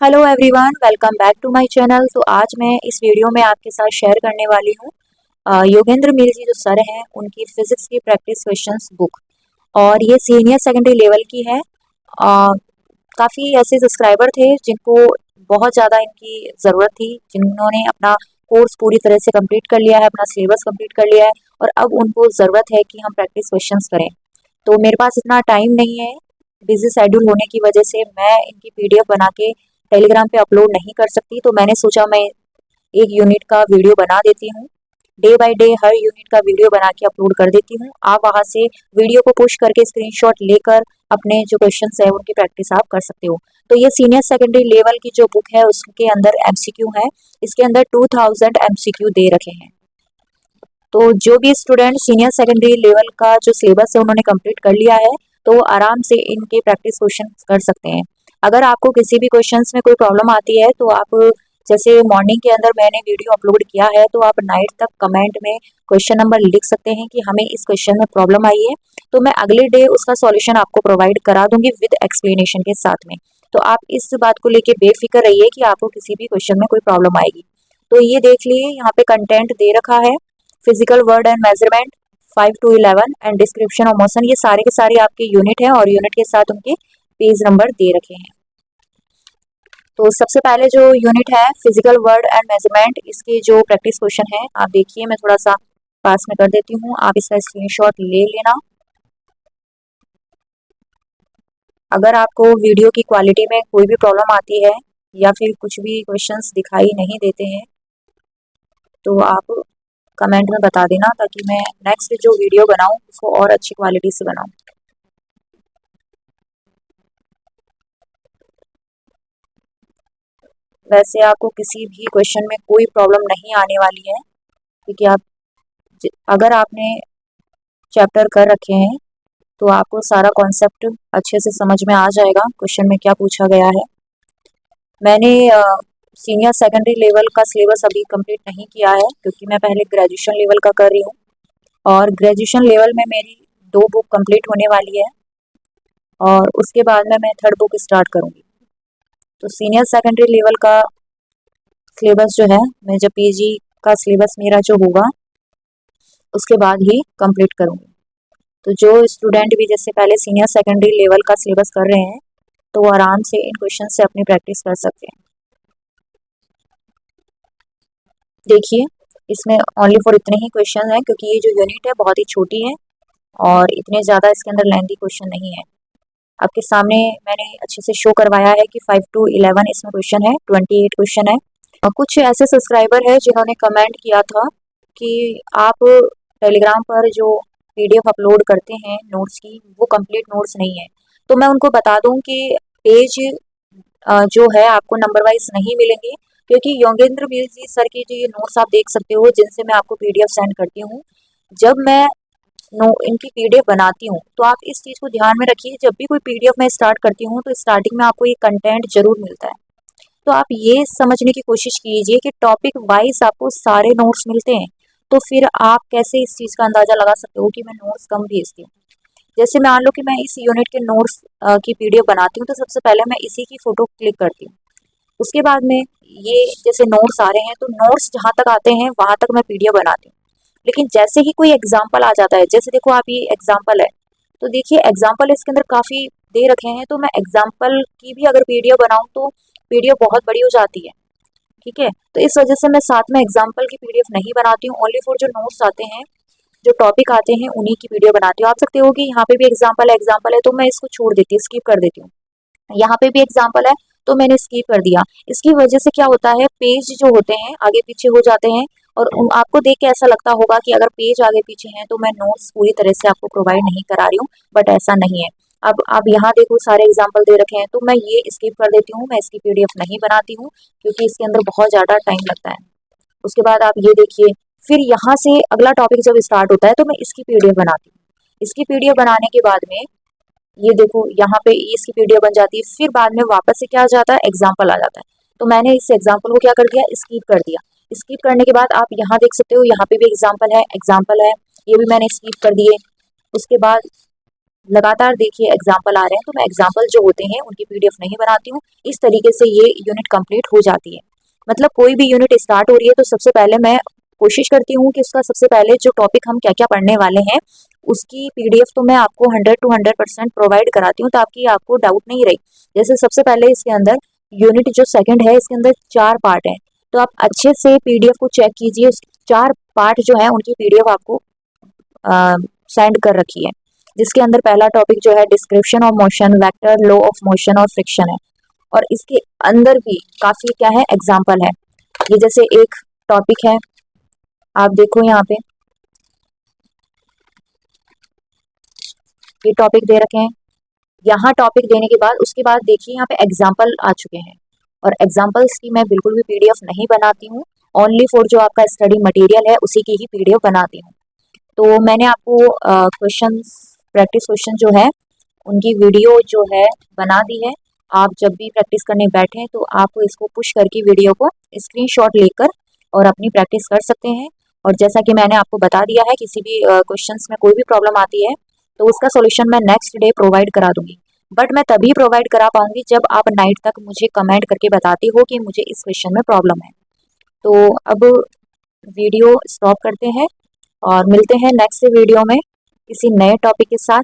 Hello everyone, welcome back to my channel. तो आज मैं इस वीडियो में आपके साथ शेयर करने वाली हूँ योगेंद्र मिल जी जो सर हैं उनकी फिजिक्स की प्रैक्टिस क्वेश्चंस बुक। और ये सीनियर सेकेंडरी लेवल की है। काफ़ी ऐसे सब्सक्राइबर थे जिनको बहुत ज़्यादा इनकी ज़रूरत थी, जिन्होंने अपना कोर्स पूरी तरह से कंप्लीट कर लिया है, अपना सिलेबस कंप्लीट कर लिया है और अब उनको ज़रूरत है कि हम प्रैक्टिस क्वेश्चंस करें। तो मेरे पास इतना टाइम नहीं है, बिजी शेड्यूल होने की वजह से मैं इनकी पीडीएफ बना के टेलीग्राम पे अपलोड नहीं कर सकती। तो मैंने सोचा मैं एक यूनिट का वीडियो बना देती हूँ, day by day her unit का वीडियो बना के अपलोड कर देती हूँ। आप वहाँ से वीडियो को पुश करके स्क्रीनशॉट लेकर अपने जो क्वेश्चंस है उनकी प्रैक्टिस आप कर सकते हो। तो ये सीनियर सेकेंडरी लेवल की जो बुक है उसके अंदर एमसीक्यू है। इसके अंदर 2000 एमसीक्यू दे रखे हैं। तो जो भी स्टूडेंट सीनियर सेकेंडरी लेवल का जो सिलेबस है उन्होंने कंप्लीट कर लिया है तो वो आराम से इनके प्रैक्टिस क्वेश्चन कर सकते हैं। अगर आपको किसी भी क्वेश्चंस में कोई प्रॉब्लम आती है तो आप जैसे मॉर्निंग के अंदर मैंने वीडियो अपलोड किया है तो आप नाइट तक कमेंट में क्वेश्चन नंबर लिख सकते हैं कि हमें इस क्वेश्चन में प्रॉब्लम आई है। तो मैं अगले डे उसका सॉल्यूशन आपको प्रोवाइड करा दूंगी विद एक्सप्लेनेशन के साथ में। तो आप इस बात को लेके बेफिक्र रहिए कि आपको किसी भी क्वेश्चन में कोई प्रॉब्लम आएगी। तो ये देख लिए, यहाँ पे कंटेंट दे रखा है, physical word and measurement 5 to 11 and description of motion. ये सारे के सारे आपके यूनिट हैं और यूनिट के साथ उनके पेज नंबर दे रखे हैं। तो सबसे पहले जो यूनिट है फिजिकल वर्ड एंड मेजरमेंट, इसके जो प्रैक्टिस क्वेश्चन है आप देखिए, मैं थोड़ा सा पास में कर देती हूँ, आप इसका स्क्रीनशॉट ले लेना। अगर आपको वीडियो की क्वालिटी में कोई भी प्रॉब्लम आती है या फिर कुछ भी क्वेश्चंस दिखाई नहीं देते हैं तो आप कमेंट में बता देना ताकि मैं नेक्स्ट जो वीडियो बनाऊं उसको और अच्छी क्वालिटी से बनाऊं। वैसे आपको किसी भी क्वेश्चन में कोई प्रॉब्लम नहीं आने वाली है, क्योंकि आप अगर आपने चैप्टर कर रखे हैं तो आपको सारा कॉन्सेप्ट अच्छे से समझ में आ जाएगा क्वेश्चन में क्या पूछा गया है। मैंने सीनियर सेकेंडरी लेवल का सिलेबस अभी कंप्लीट नहीं किया है क्योंकि मैं पहले ग्रेजुएशन लेवल का कर रही हूँ और ग्रेजुएशन लेवल में मेरी 2 बुक कंप्लीट होने वाली है और उसके बाद में मैं थर्ड बुक स्टार्ट करूँगी। तो सीनियर सेकेंडरी लेवल का सिलेबस जो है मैं जब पीजी का सिलेबस मेरा जो होगा उसके बाद ही कंप्लीट करूँगी। तो जो स्टूडेंट भी जैसे पहले सीनियर सेकेंडरी लेवल का सिलेबस कर रहे हैं तो वो आराम से इन क्वेश्चन से अपनी प्रैक्टिस कर सकते हैं। देखिए, इसमें ओनली फॉर इतने ही क्वेश्चन हैं क्योंकि ये जो यूनिट है बहुत ही छोटी है और इतने ज़्यादा इसके अंदर लेंथी क्वेश्चन नहीं है। आपके सामने मैंने अच्छे से शो करवाया है कि 5 to 11 इसमें क्वेश्चन है, 28 क्वेश्चन है। और कुछ ऐसे सब्सक्राइबर है जिन्होंने कमेंट किया था कि आप टेलीग्राम पर जो पीडीएफ अपलोड करते हैं नोट्स की वो कंप्लीट नोट्स नहीं है। तो मैं उनको बता दूं कि पेज जो है आपको नंबर वाइज नहीं मिलेंगे, क्योंकि योगेंद्र वीर जी सर की जो ये नोट्स आप देख सकते हो जिनसे मैं आपको पीडीएफ सेंड करती हूँ, जब मैं नो इनकी पीडीएफ बनाती हूँ तो आप इस चीज़ को ध्यान में रखिए, जब भी कोई पीडीएफ मैं स्टार्ट करती हूँ तो स्टार्टिंग में आपको ये कंटेंट जरूर मिलता है। तो आप ये समझने की कोशिश कीजिए कि टॉपिक वाइज आपको सारे नोट्स मिलते हैं, तो फिर आप कैसे इस चीज़ का अंदाजा लगा सकते हो कि मैं नोट्स कम भेजती हूँ। जैसे मान लो कि मैं इस यूनिट के नोट्स की पीडीएफ बनाती हूँ तो सबसे पहले मैं इसी की फोटो क्लिक करती हूँ। उसके बाद में ये जैसे नोट्स आ रहे हैं तो नोट्स जहाँ तक आते हैं वहां तक मैं पीडीएफ बनाती हूँ। लेकिन जैसे ही कोई एग्जाम्पल आ जाता है, जैसे देखो आप ये एग्जाम्पल है, तो देखिए एग्जाम्पल इसके अंदर काफी दे रखे हैं, तो मैं एग्जाम्पल की भी अगर पीडीएफ बनाऊं तो पीडीएफ बहुत बड़ी हो जाती है। ठीक है, तो इस वजह से मैं साथ में एग्जाम्पल की पीडीएफ नहीं बनाती हूँ, ओनली फॉर जो नोट्स आते हैं, जो टॉपिक आते हैं उन्हीं की वीडियो बनाती हूँ। आप सकते हो कि यहाँ पे भी एग्जाम्पल है तो मैं इसको छोड़ देती हूँ, स्किप कर देती हूँ। यहाँ पे भी एग्जाम्पल है तो मैंने स्किप कर दिया। इसकी वजह से क्या होता है, पेज जो होते हैं आगे पीछे हो जाते हैं और आपको देख के ऐसा लगता होगा कि अगर पेज आगे पीछे हैं तो मैं नोट्स पूरी तरह से आपको प्रोवाइड नहीं करा रही हूँ, बट ऐसा नहीं है। अब आप यहाँ देखो सारे एग्जाम्पल दे रखे हैं तो मैं ये स्किप कर देती हूँ, मैं इसकी पीडीएफ नहीं बनाती हूँ क्योंकि इसके अंदर बहुत ज़्यादा टाइम लगता है। उसके बाद आप ये देखिए, फिर यहाँ से अगला टॉपिक जब स्टार्ट होता है तो मैं इसकी पीडीएफ बनाती हूँ। इसकी पीडीएफ बनाने के बाद में ये देखो यहाँ पे इसकी पीडीएफ बन जाती है, फिर बाद में वापस से क्या आ जाता है, एग्जाम्पल आ जाता है। तो मैंने इस एग्जाम्पल को क्या कर दिया, स्किप कर दिया। स्किप करने के बाद आप यहाँ देख सकते हो, यहाँ पे भी एग्जाम्पल है, ये भी मैंने स्किप कर दिए। उसके बाद लगातार देखिए एग्जाम्पल आ रहे हैं, तो मैं एग्जाम्पल जो होते हैं उनकी पीडीएफ नहीं बनाती हूँ। इस तरीके से ये यूनिट कंप्लीट हो जाती है। मतलब कोई भी यूनिट स्टार्ट हो रही है तो सबसे पहले मैं कोशिश करती हूँ कि उसका सबसे पहले जो टॉपिक हम क्या क्या पढ़ने वाले हैं उसकी पीडीएफ तो मैं आपको 100 to 100% प्रोवाइड कराती हूँ, ताकि आपको डाउट नहीं रही। जैसे सबसे पहले इसके अंदर यूनिट जो सेकंड है, इसके अंदर 4 पार्ट है, तो आप अच्छे से पीडीएफ को चेक कीजिए। उस 4 पार्ट जो है उनकी पीडीएफ आपको सेंड कर रखी है, जिसके अंदर पहला टॉपिक जो है description of motion, vector, law of motion और फ्रिक्शन है। और इसके अंदर भी काफी क्या है एग्जाम्पल है। ये जैसे एक टॉपिक है, आप देखो यहाँ पे ये टॉपिक दे रखे हैं। यहाँ टॉपिक देने के बाद उसके बाद देखिए यहाँ पे एग्जाम्पल आ चुके हैं, और एग्जाम्पल्स की मैं बिल्कुल भी पीडीएफ नहीं बनाती हूँ। ओनली फॉर जो आपका स्टडी मटेरियल है उसी की ही पीडीएफ बनाती हूँ। तो मैंने आपको क्वेश्चंस, प्रैक्टिस क्वेश्चन जो है उनकी वीडियो जो है बना दी है। आप जब भी प्रैक्टिस करने बैठें तो आप इसको पुश करके वीडियो को स्क्रीनशॉट लेकर और अपनी प्रैक्टिस कर सकते हैं। और जैसा कि मैंने आपको बता दिया है, किसी भी क्वेश्चंस में कोई भी प्रॉब्लम आती है तो उसका सॉल्यूशन मैं नेक्स्ट डे प्रोवाइड करा दूंगी। बट मैं तभी प्रोवाइड करा पाऊंगी जब आप नाइट तक मुझे कमेंट करके बताते हो कि मुझे इस क्वेश्चन में प्रॉब्लम है। तो अब वीडियो स्टॉप करते हैं और मिलते हैं नेक्स्ट वीडियो में किसी नए टॉपिक के साथ।